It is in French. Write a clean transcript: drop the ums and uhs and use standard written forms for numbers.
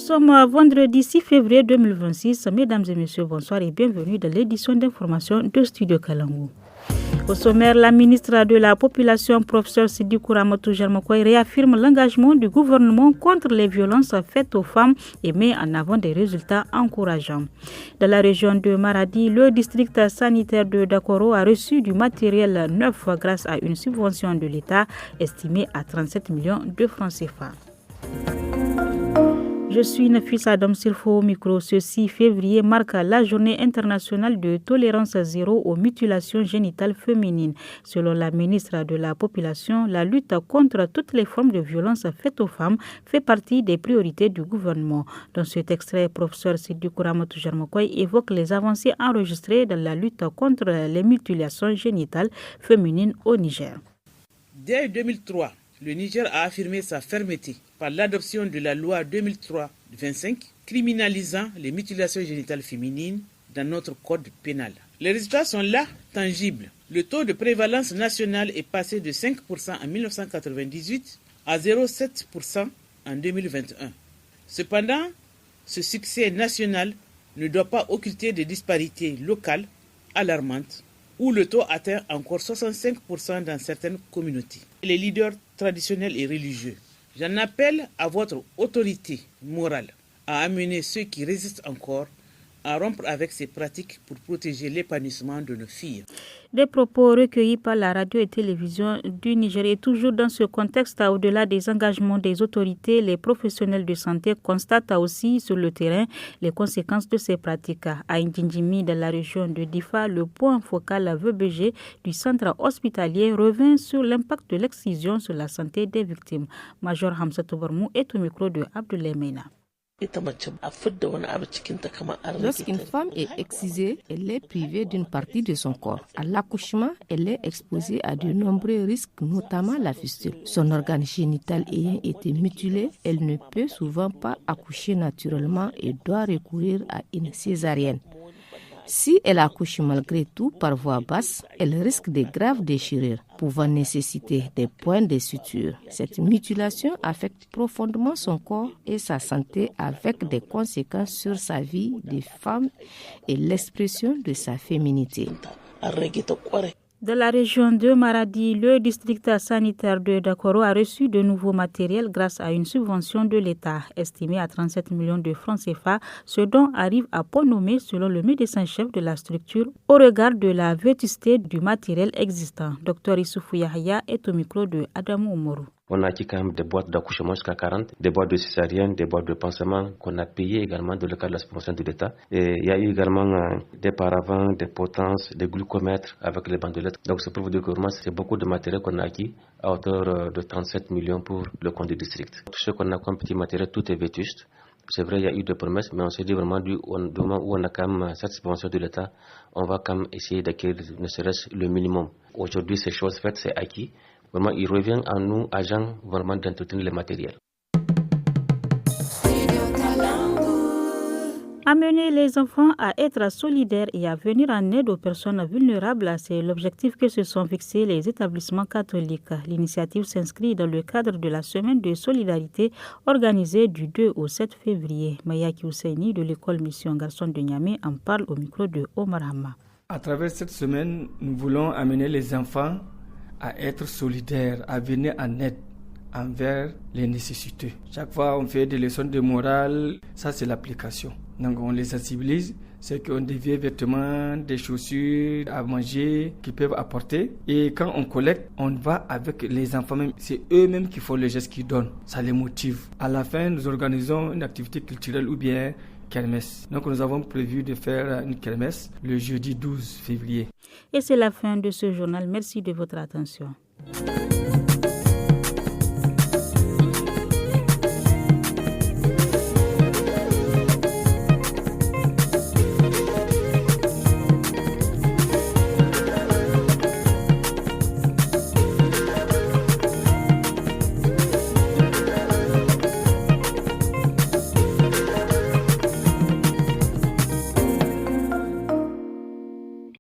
sommes vendredi 6 février 2026. Mesdames et messieurs, bonsoir et bienvenue dans l'édition d'information de Studio Kalangou. Au sommaire, la ministre de la Population, professeur Siddikou Ramatoul Jarmakoy, réaffirme l'engagement du gouvernement contre les violences faites aux femmes et met en avant des résultats encourageants. Dans la région de Maradi, le district sanitaire de Dakoro a reçu du matériel neuf grâce à une subvention de l'État estimée à 37 millions de francs CFA. Je suis Nafisa Adam Sirfo au micro. Ce 6 février marque la journée internationale de tolérance zéro aux mutilations génitales féminines. Selon la ministre de la Population, la lutte contre toutes les formes de violence faites aux femmes fait partie des priorités du gouvernement. Dans cet extrait, professeur Siddikou Ramatoul Jarmakoy évoque les avancées enregistrées dans la lutte contre les mutilations génitales féminines au Niger. Dès 2003, le Niger a affirmé sa fermeté par l'adoption de la loi 2003-25 criminalisant les mutilations génitales féminines dans notre code pénal. Les résultats sont là, tangibles. Le taux de prévalence nationale est passé de 5% en 1998 à 0,7% en 2021. Cependant, ce succès national ne doit pas occulter des disparités locales alarmantes où le taux atteint encore 65% dans certaines communautés. Les leaders traditionnels et religieux, j'en appelle à votre autorité morale à amener ceux qui résistent encore à rompre avec ces pratiques pour protéger l'épanouissement de nos filles. Des propos recueillis par la radio et télévision du Niger. Et toujours dans ce contexte, au-delà des engagements des autorités, les professionnels de santé constatent aussi sur le terrain les conséquences de ces pratiques. À Ndjindjimi, dans la région de Difa, le point focal VBG du centre hospitalier revient sur l'impact de l'excision sur la santé des victimes. Major Hamzatou Barmou est au micro de Abdoulaye Meina. Lorsqu'une femme est excisée, elle est privée d'une partie de son corps. À l'accouchement, elle est exposée à de nombreux risques, notamment la fistule. Son organe génital ayant été mutilé, elle ne peut souvent pas accoucher naturellement et doit recourir à une césarienne. Si elle accouche malgré tout par voie basse, elle risque de graves déchirures, pouvant nécessiter des points de suture. Cette mutilation affecte profondément son corps et sa santé avec des conséquences sur sa vie de femme et l'expression de sa féminité. Dans la région de Maradi, le district sanitaire de Dakoro a reçu de nouveaux matériels grâce à une subvention de l'État estimée à 37 millions de francs CFA, ce dont arrive à point nommé selon le médecin-chef de la structure au regard de la vétusté du matériel existant. Dr Issoufou Yahya est au micro de Adamou Oumarou. On a acquis quand même des boîtes d'accouchement jusqu'à 40, des boîtes de césarienne, des boîtes de pansement qu'on a payées également dans le cadre de la subvention de l'État. Et il y a eu également des paravents, des potences, des glucomètres avec les bandelettes. Donc c'est pour vous dire que vraiment c'est beaucoup de matériel qu'on a acquis à hauteur de 37 millions pour le compte du district. Tout ce qu'on a comme petit matériel, tout est vétuste. C'est vrai, il y a eu des promesses, mais on s'est dit vraiment du moment où on a quand même cette subvention de l'État, on va quand même essayer d'acquérir ne serait-ce le minimum. Aujourd'hui, ces choses faites, c'est acquis. Vraiment, il revient à nous, agents, vraiment d'entretenir les matériels. Amener les enfants à être solidaires et à venir en aide aux personnes vulnérables, c'est l'objectif que se sont fixés les établissements catholiques. L'initiative s'inscrit dans le cadre de la semaine de solidarité organisée du 2 au 7 février. Mayaki Ousseini de l'école Mission Garçon de Niamey en parle au micro de Omar Hamma. À travers cette semaine, nous voulons amener les enfants à être solidaires, à venir en aide envers les nécessiteux. Chaque fois, on fait des leçons de morale, ça c'est l'application. Donc on les sensibilise, c'est qu'on des vieux vêtements, des chaussures à manger qu'ils peuvent apporter. Et quand on collecte, on va avec les enfants même, c'est eux-mêmes qui font le geste qu'ils donnent. Ça les motive. À la fin, nous organisons une activité culturelle ou bien kermesse. Donc nous avons prévu de faire une kermesse le jeudi 12 février. Et c'est la fin de ce journal. Merci de votre attention.